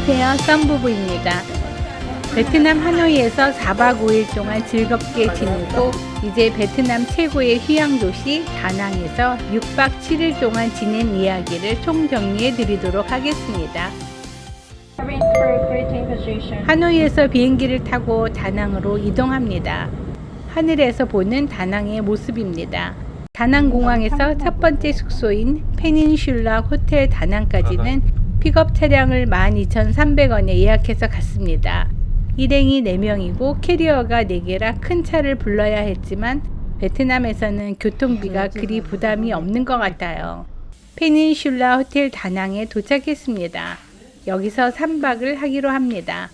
안녕하세요. 썸부부입니다. 베트남 하노이에서 4박 5일 동안 즐겁게 지내고 이제 베트남 최고의 휴양도시 다낭에서 6박 7일 동안 지낸 이야기를 총정리해 드리도록 하겠습니다. 하노이에서 비행기를 타고 다낭으로 이동합니다. 하늘에서 보는 다낭의 모습입니다. 다낭공항에서 첫 번째 숙소인 페닌슐라 호텔 다낭까지는 픽업 차량을 12,300원에 예약해서 갔습니다. 일행이 4명이고 캐리어가 4개라 큰 차를 불러야 했지만 베트남에서는 교통비가 그리 부담이 없는 것 같아요. 페닌슐라 호텔 다낭에 도착했습니다. 여기서 3박을 하기로 합니다.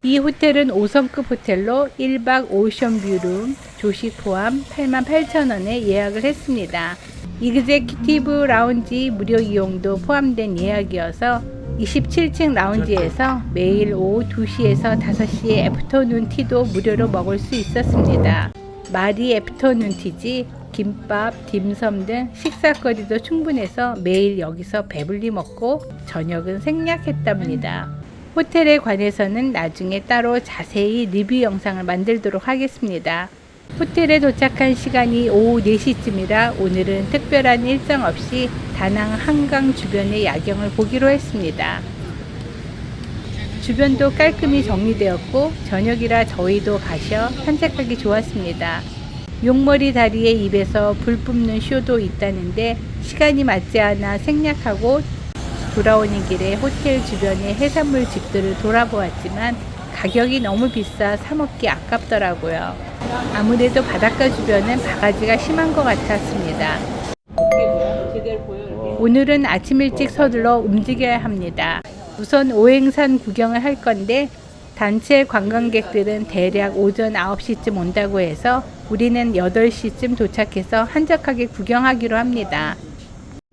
이 호텔은 5성급 호텔로 1박 오션뷰룸, 조식 포함 88,000원에 예약을 했습니다. 이그제큐티브 라운지 무료 이용도 포함된 예약이어서 27층 라운지에서 매일 오후 2시에서 5시에 애프터눈 티도 무료로 먹을 수 있었습니다. 말이 애프터눈 티지 김밥, 딤섬 등 식사거리도 충분해서 매일 여기서 배불리 먹고 저녁은 생략했답니다. 호텔에 관해서는 나중에 따로 자세히 리뷰 영상을 만들도록 하겠습니다. 호텔에 도착한 시간이 오후 4시쯤이라 오늘은 특별한 일정 없이 다낭 한강 주변의 야경을 보기로 했습니다. 주변도 깔끔히 정리되었고 저녁이라 저희도 가셔 산책하기 좋았습니다. 용머리 다리의 입에서 불 뿜는 쇼도 있다는데 시간이 맞지 않아 생략하고 돌아오는 길에 호텔 주변의 해산물 집들을 돌아보았지만 가격이 너무 비싸 사 먹기 아깝더라고요. 아무래도 바닷가 주변은 바가지가 심한 것 같았습니다. 오늘은 아침 일찍 서둘러 움직여야 합니다. 우선 오행산 구경을 할 건데 단체 관광객들은 대략 오전 9시쯤 온다고 해서 우리는 8시쯤 도착해서 한적하게 구경하기로 합니다.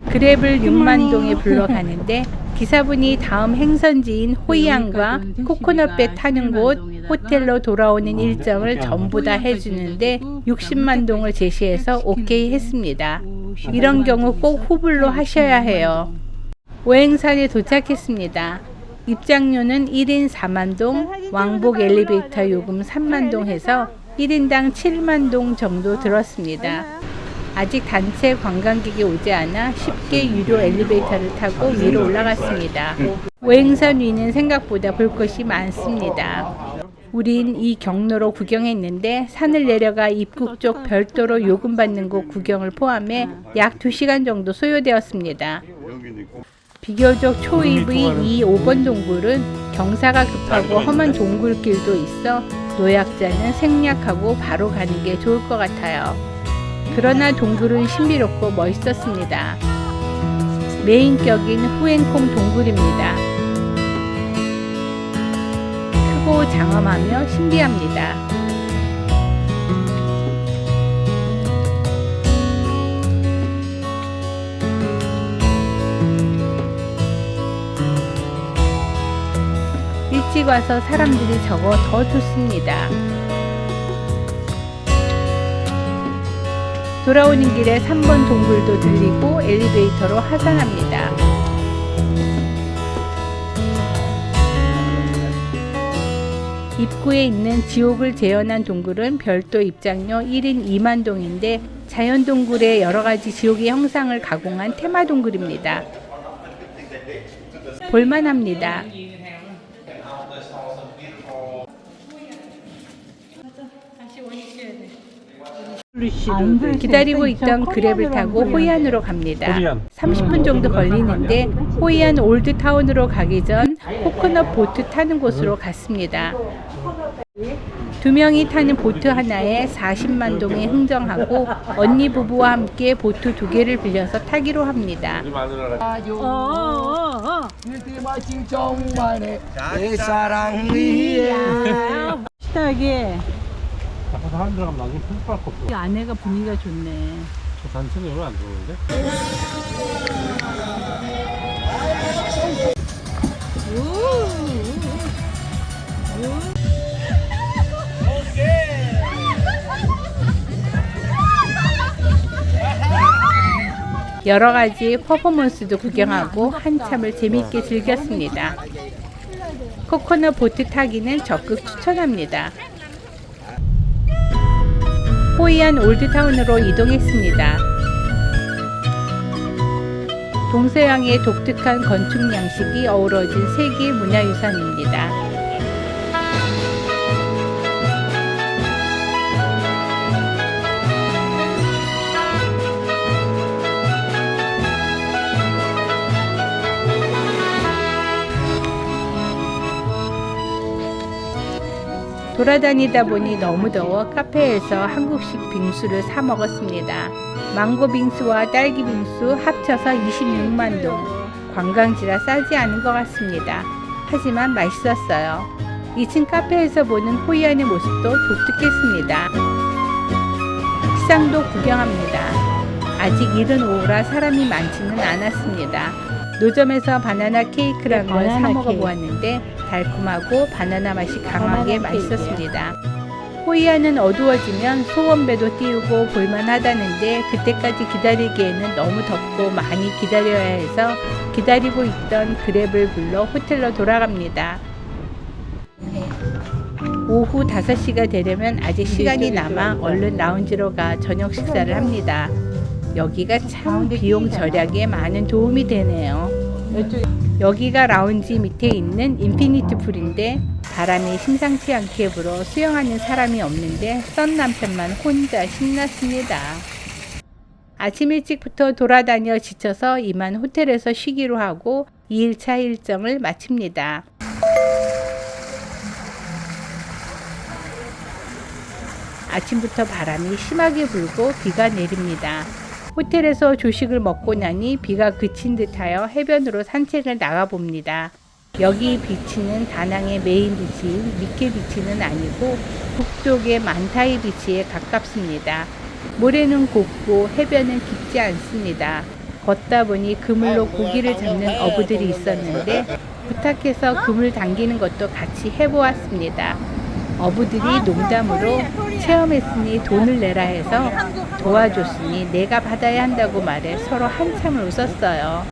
그랩을 6만동에 불러가는데 기사분이 다음 행선지인 호이안과 코코넛배 타는 곳 호텔로 돌아오는 일정을 전부 다 해주는데 60만동을 제시해서 오케이 했습니다. 이런 경우 꼭 후불로 하셔야 해요. 오행산에 도착했습니다. 입장료는 1인 4만동, 왕복 엘리베이터 요금 3만동 해서 1인당 7만동 정도 들었습니다. 아직 단체 관광객이 오지 않아 쉽게 유료 엘리베이터를 타고 위로 올라갔습니다. 오행산 위는 생각보다 볼 것이 많습니다. 우린 이 경로로 구경했는데 산을 내려가 입구 쪽 별도로 요금받는 곳 구경을 포함해 약 2시간 정도 소요되었습니다. 비교적 초입의 이 5번 동굴은 경사가 급하고 험한 동굴길도 있어 노약자는 생략하고 바로 가는 게 좋을 것 같아요. 그러나 동굴은 신비롭고 멋있었습니다. 메인격인 후엔콩 동굴입니다. 크고 장엄하며 신비합니다. 일찍 와서 사람들이 적어 더 좋습니다. 돌아오는 길에 3번 동굴도 들리고 엘리베이터로 하산합니다. 입구에 있는 지옥을 재현한 동굴은 별도 입장료 1인 2만동인데 자연동굴의 여러가지 지옥의 형상을 가공한 테마 동굴입니다. 볼만합니다. 기다리고 있던 그랩을 타고 호이안으로 갑니다. 30분 정도 걸리는데 호이안 올드타운으로 가기 전 코코넛 보트 타는 곳으로 갔습니다. 2명이 타는 보트 하나에 40만 동에 흥정하고 언니 부부와 함께 보트 2개를 빌려서 타기로 합니다. 시원하게 사람 들어가면 나중에 편집할 거 없어. 이 안에가 분위기가 좋네. 저 단체는 왜 안 들어오는데? 여러 가지 퍼포먼스도 구경하고 한참을 재미있게 즐겼습니다. 코코넛 보트 타기는 적극 추천합니다. 호이안 올드타운으로 이동했습니다. 동서양의 독특한 건축 양식이 어우러진 세계 문화유산입니다. 돌아다니다 보니 너무 더워 카페에서 한국식 빙수를 사 먹었습니다. 망고 빙수와 딸기 빙수 합쳐서 26만 동. 관광지라 싸지 않은 것 같습니다. 하지만 맛있었어요. 2층 카페에서 보는 호이안의 모습도 독특했습니다. 시장도 구경합니다. 아직 이른 오후라 사람이 많지는 않았습니다. 노점에서 바나나 케이크라는 걸 사 먹어보았는데 달콤하고 바나나 맛이 강하게 맛있었습니다. 호이안은 어두워지면 소원배도 띄우고 볼만하다는데 그때까지 기다리기에는 너무 덥고 많이 기다려야 해서 기다리고 있던 그랩을 불러 호텔로 돌아갑니다. 오후 5시가 되려면 아직 시간이 남아 얼른 라운지로 가 저녁 식사를 합니다. 여기가 참 비용 절약에 많은 도움이 되네요. 여기가 라운지 밑에 있는 인피니트 풀인데 바람이 심상치 않게 불어 수영하는 사람이 없는데 썬 남편만 혼자 신났습니다. 아침 일찍부터 돌아다녀 지쳐서 이만 호텔에서 쉬기로 하고 2일차 일정을 마칩니다. 아침부터 바람이 심하게 불고 비가 내립니다. 호텔에서 조식을 먹고 나니 비가 그친 듯하여 해변으로 산책을 나가봅니다. 여기 비치는 다낭의 메인 비치인 미케 비치는 아니고 북쪽의 만타이 비치에 가깝습니다. 모래는 곱고 해변은 깊지 않습니다. 걷다 보니 그물로 고기를 잡는 어부들이 있었는데 부탁해서 그물 당기는 것도 같이 해보았습니다. 어부들이 농담으로 체험했으니 돈을 내라 해서 도와줬으니 내가 받아야 한다고 말해 서로 한참을 웃었어요.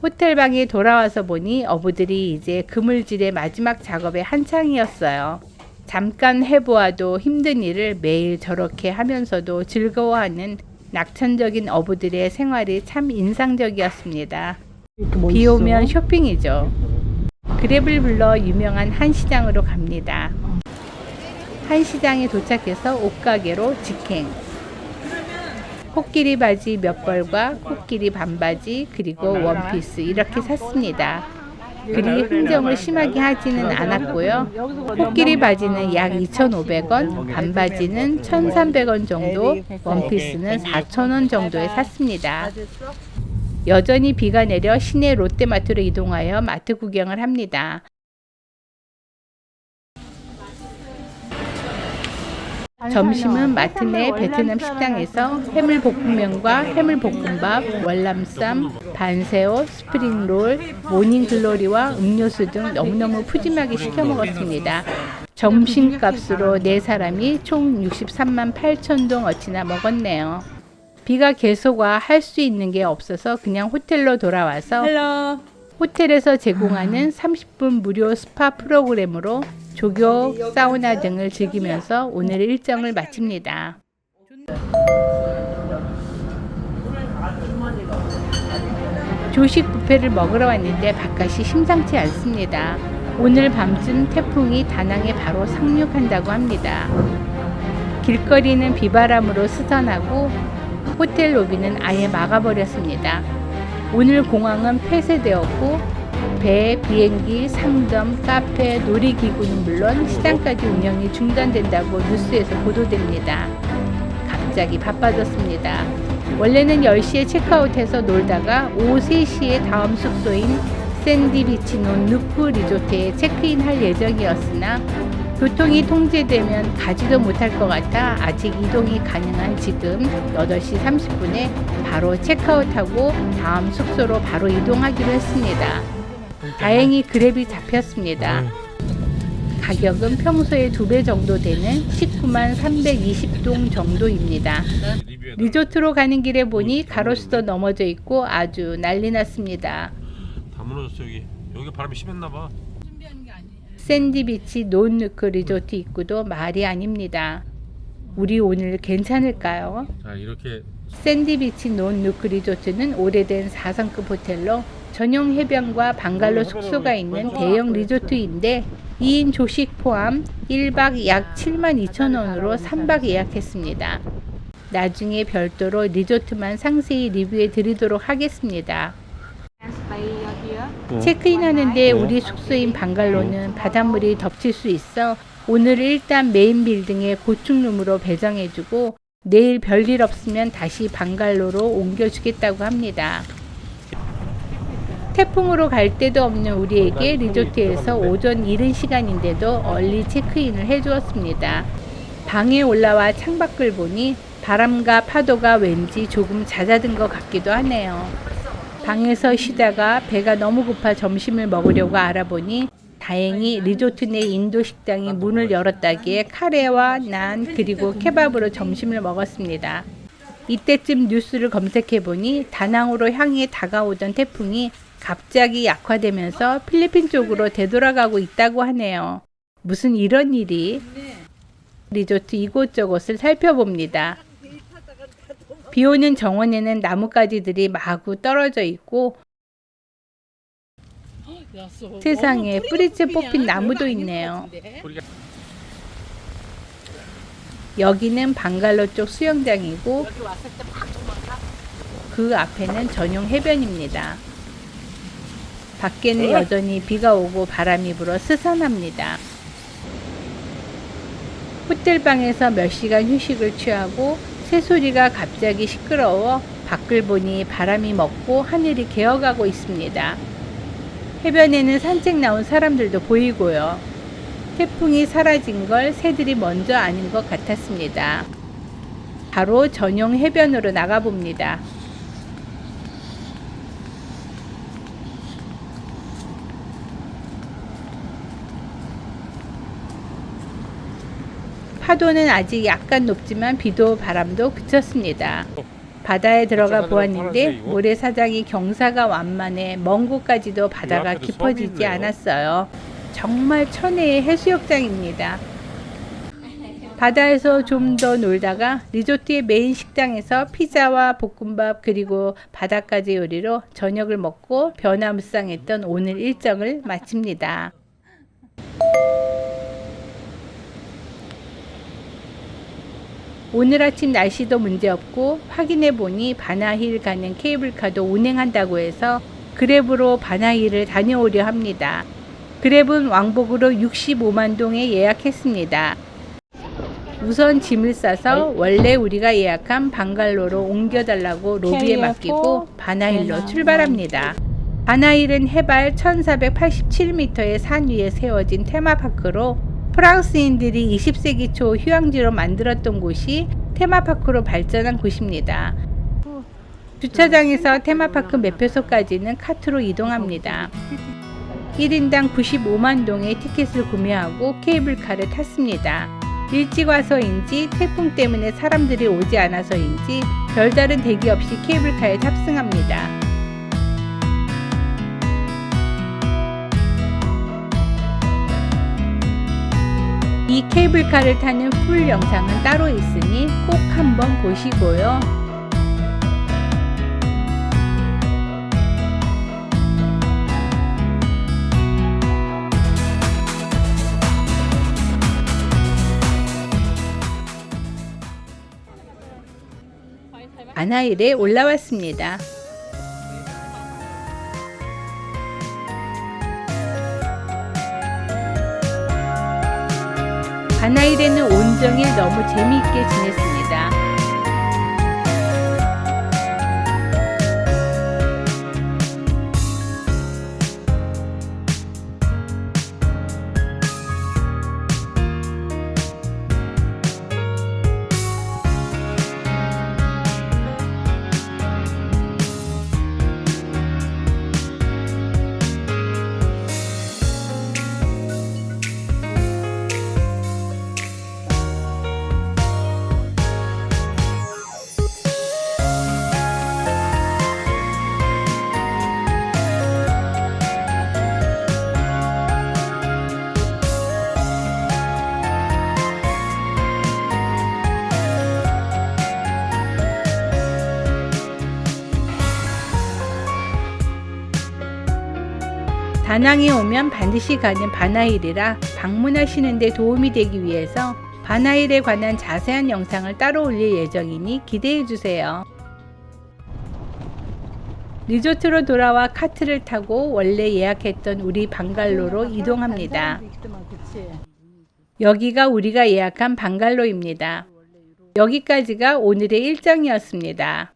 호텔방에 돌아와서 보니 어부들이 이제 그물질의 마지막 작업에 한창이었어요. 잠깐 해보아도 힘든 일을 매일 저렇게 하면서도 즐거워하는 낙천적인 어부들의 생활이 참 인상적이었습니다. 비 오면 쇼핑이죠. 그랩을 불러 유명한 한시장으로 갑니다. 한시장에 도착해서 옷가게로 직행. 코끼리 바지 몇 벌과 코끼리 반바지 그리고 원피스 이렇게 샀습니다. 그리 흥정을 심하게 하지는 않았고요. 코끼리 바지는 약 2,500원, 반바지는 1,300원 정도, 원피스는 4,000원 정도에 샀습니다. 여전히 비가 내려 시내 롯데마트로 이동하여 마트 구경을 합니다. 점심은 마트 내 베트남 식당에서 해물볶음면과 해물볶음밥, 월남쌈, 반새우, 스프링롤, 모닝글로리와 음료수 등 너무너무 푸짐하게 시켜 먹었습니다. 점심값으로 4사람이 총 63만 8천 동 어치나 먹었네요. 비가 계속 와 할 수 있는 게 없어서 그냥 호텔로 돌아와서 호텔에서 제공하는 30분 무료 스파 프로그램으로 조교, 사우나 등을 즐기면서 오늘 일정을 마칩니다. 조식 뷔페를 먹으러 왔는데 바깥이 심상치 않습니다. 오늘 밤쯤 태풍이 다낭에 바로 상륙한다고 합니다. 길거리는 비바람으로 스선하고 호텔 로비는 아예 막아버렸습니다. 오늘 공항은 폐쇄되었고 배, 비행기, 상점, 카페, 놀이기구는 물론 시장까지 운영이 중단된다고 뉴스에서 보도됩니다. 갑자기 바빠졌습니다. 원래는 10시에 체크아웃해서 놀다가 오후 3시에 다음 숙소인 샌디비치논 누프 리조트에 체크인할 예정이었으나 교통이 통제되면 가지도 못할 것 같아 아직 이동이 가능한 지금 8시 30분에 바로 체크아웃하고 다음 숙소로 바로 이동하기로 했습니다. 다행히 그랩이 잡혔습니다. 가격은 평소의 2배 정도 되는 19만 320동 정도입니다. 리조트로 가는 길에 보니 가로수도 넘어져 있고 아주 난리 났습니다. 다 무너졌어 여기. 여기가 바람이 심했나 봐. 샌디비치 논누크 리조트 입구도 말이 아닙니다. 우리 오늘 괜찮을까요? 자, 이렇게 샌디비치 논누크 리조트는 오래된 4성급 호텔로 전용 해변과 방갈로 숙소가 있는 대형 리조트인데 2인 조식 포함 1박 약 72,000원으로 3박 예약했습니다. 나중에 별도로 리조트만 상세히 리뷰해 드리도록 하겠습니다. 체크인 하는데 우리 숙소인 방갈로는 바닷물이 덮칠 수 있어 오늘 일단 메인 빌딩에 고층룸으로 배정해주고 내일 별일 없으면 다시 방갈로로 옮겨주겠다고 합니다. 태풍으로 갈 데도 없는 우리에게 리조트에서 오전 이른 시간인데도 얼리 체크인을 해주었습니다. 방에 올라와 창밖을 보니 바람과 파도가 왠지 조금 잦아든 것 같기도 하네요. 방에서 쉬다가 배가 너무 고파 점심을 먹으려고 알아보니 다행히 리조트 내 인도 식당이 문을 열었다기에 카레와 난 그리고 케밥으로 점심을 먹었습니다. 이때쯤 뉴스를 검색해보니 다낭으로 향해 다가오던 태풍이 갑자기 약화되면서 필리핀 쪽으로 되돌아가고 있다고 하네요. 무슨 이런 일이? 리조트 이곳저곳을 살펴봅니다. 비오는 정원에는 나뭇가지들이 마구 떨어져 있고 세상에 뿌리째 뽑힌 나무도 있네요. 여기는 방갈로 쪽 수영장이고 그 앞에는 전용 해변입니다. 밖에는 여전히 비가 오고 바람이 불어 스산합니다. 호텔방에서 몇 시간 휴식을 취하고 새소리가 갑자기 시끄러워 밖을 보니 바람이 먹고 하늘이 개어가고 있습니다. 해변에는 산책 나온 사람들도 보이고요. 태풍이 사라진 걸 새들이 먼저 아는 것 같았습니다. 바로 전용 해변으로 나가봅니다. 파도는 아직 약간 높지만 비도 바람도 그쳤습니다. 바다에 들어가 보았는데 모래사장이 경사가 완만해 먼 곳까지도 바다가 깊어지지 않았어요. 정말 천혜의 해수욕장입니다. 바다에서 좀 더 놀다가 리조트의 메인 식당에서 피자와 볶음밥 그리고 바닷가재 요리로 저녁을 먹고 변화무쌍했던 오늘 일정을 마칩니다. 오늘 아침 날씨도 문제없고 확인해 보니 바나힐 가는 케이블카도 운행한다고 해서 그랩으로 바나힐을 다녀오려 합니다. 그랩은 왕복으로 65만 동에 예약했습니다. 우선 짐을 싸서 원래 우리가 예약한 방갈로로 옮겨달라고 로비에 맡기고 바나힐로 출발합니다. 바나힐은 해발 1487m의 산 위에 세워진 테마파크로 프랑스인들이 20세기 초 휴양지로 만들었던 곳이 테마파크로 발전한 곳입니다. 주차장에서 테마파크 매표소까지는 카트로 이동합니다. 1인당 95만 동의 티켓을 구매하고 케이블카를 탔습니다. 일찍 와서인지 태풍 때문에 사람들이 오지 않아서인지 별다른 대기 없이 케이블카에 탑승합니다. 이 케이블카를 타는 풀 영상은 따로 있으니 꼭 한번 보시고요. 바나힐에 올라왔습니다. 바나힐에는 온종일 너무 재미있게 지냈습니다. 다낭에 오면 반드시 가는 바나힐이라 방문하시는 데 도움이 되기 위해서 바나힐에 관한 자세한 영상을 따로 올릴 예정이니 기대해 주세요. 리조트로 돌아와 카트를 타고 원래 예약했던 우리 방갈로로 이동합니다. 여기가 우리가 예약한 방갈로입니다. 여기까지가 오늘의 일정이었습니다.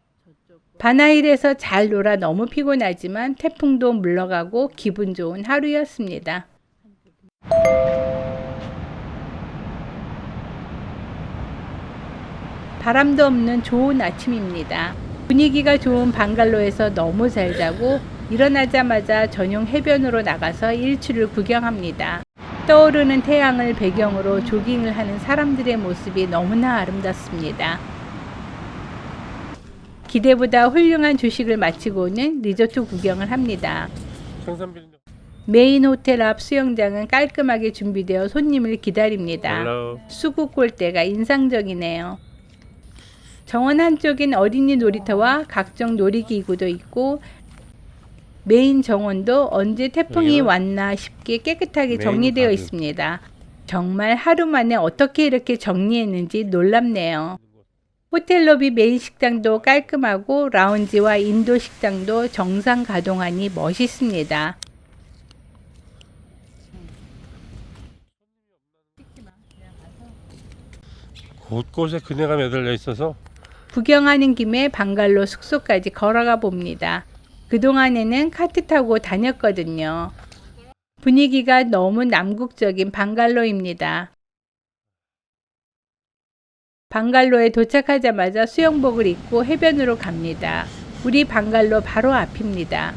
바나힐에서 잘 놀아 너무 피곤하지만 태풍도 물러가고 기분 좋은 하루였습니다. 바람도 없는 좋은 아침입니다. 분위기가 좋은 방갈로에서 너무 잘 자고 일어나자마자 전용 해변으로 나가서 일출을 구경합니다. 떠오르는 태양을 배경으로 조깅을 하는 사람들의 모습이 너무나 아름답습니다. 기대보다 훌륭한 조식을 마치고는 리조트 구경을 합니다. 메인 호텔 앞 수영장은 깔끔하게 준비되어 손님을 기다립니다. 수국 골대가 인상적이네요. 정원 한쪽엔 어린이 놀이터와 각종 놀이기구도 있고 메인 정원도 언제 태풍이 왔나 싶게 깨끗하게 정리되어 있습니다. 정말 하루 만에 어떻게 이렇게 정리했는지 놀랍네요. 호텔 로비 메인 식당도 깔끔하고 라운지와 인도 식당도 정상 가동하니 멋있습니다. 곳곳에 그네가 매달려 있어서 구경하는 김에 방갈로 숙소까지 걸어가 봅니다. 그동안에는 카트 타고 다녔거든요. 분위기가 너무 남국적인 방갈로입니다. 방갈로에 도착하자마자 수영복을 입고 해변으로 갑니다. 우리 방갈로 바로 앞입니다.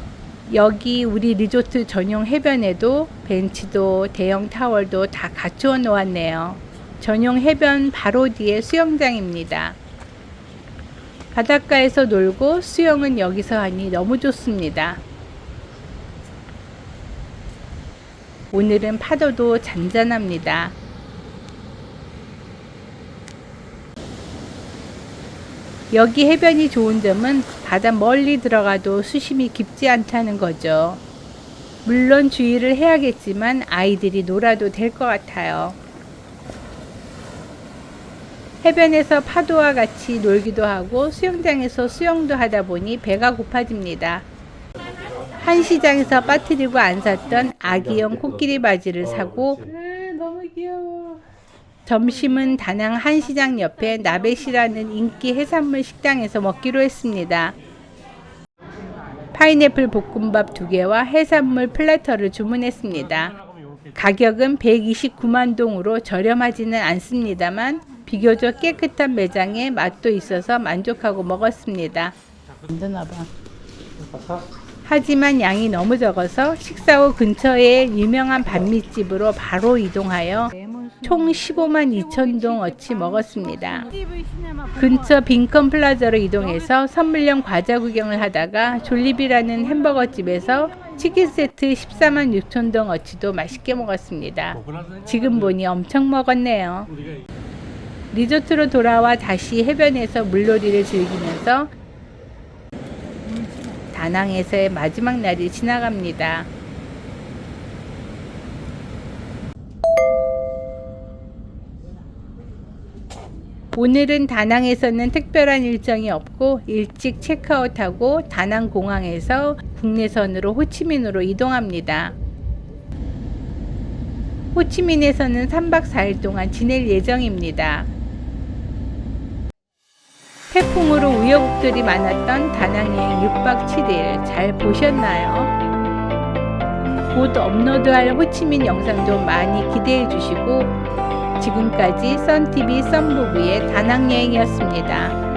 여기 우리 리조트 전용 해변에도 벤치도 대형 타월도 다 갖추어 놓았네요. 전용 해변 바로 뒤에 수영장입니다. 바닷가에서 놀고 수영은 여기서 하니 너무 좋습니다. 오늘은 파도도 잔잔합니다. 여기 해변이 좋은 점은 바다 멀리 들어가도 수심이 깊지 않다는 거죠. 물론 주의를 해야겠지만 아이들이 놀아도 될 것 같아요. 해변에서 파도와 같이 놀기도 하고 수영장에서 수영도 하다 보니 배가 고파집니다. 한시장에서 빠뜨리고 안 샀던 아기용 코끼리 바지를 사고 너무 귀여워. 점심은 다낭 한시장 옆에 나베시라는 인기 해산물 식당에서 먹기로 했습니다. 파인애플 볶음밥 2개와 해산물 플래터를 주문했습니다. 가격은 129만 동으로 저렴하지는 않습니다만 비교적 깨끗한 매장에 맛도 있어서 만족하고 먹었습니다. 하지만 양이 너무 적어서 식사 후 근처에 유명한 반미집으로 바로 이동하여 총 15만 2천 동 어치 먹었습니다. 근처 빈컨 플라자로 이동해서 선물용 과자 구경을 하다가 졸리비라는 햄버거 집에서 치킨 세트 14만 6천 동 어치도 맛있게 먹었습니다. 지금 보니 엄청 먹었네요. 리조트로 돌아와 다시 해변에서 물놀이를 즐기면서 다낭에서의 마지막 날이 지나갑니다. 오늘은 다낭에서는 특별한 일정이 없고 일찍 체크아웃하고 다낭 공항에서 국내선으로 호치민으로 이동합니다. 호치민에서는 3박 4일 동안 지낼 예정입니다. 태풍으로 우여곡절이 많았던 다낭 여행 6박 7일 잘 보셨나요? 곧 업로드할 호치민 영상도 많이 기대해 주시고 지금까지 썬TV 썬부부의 다낭 여행이었습니다.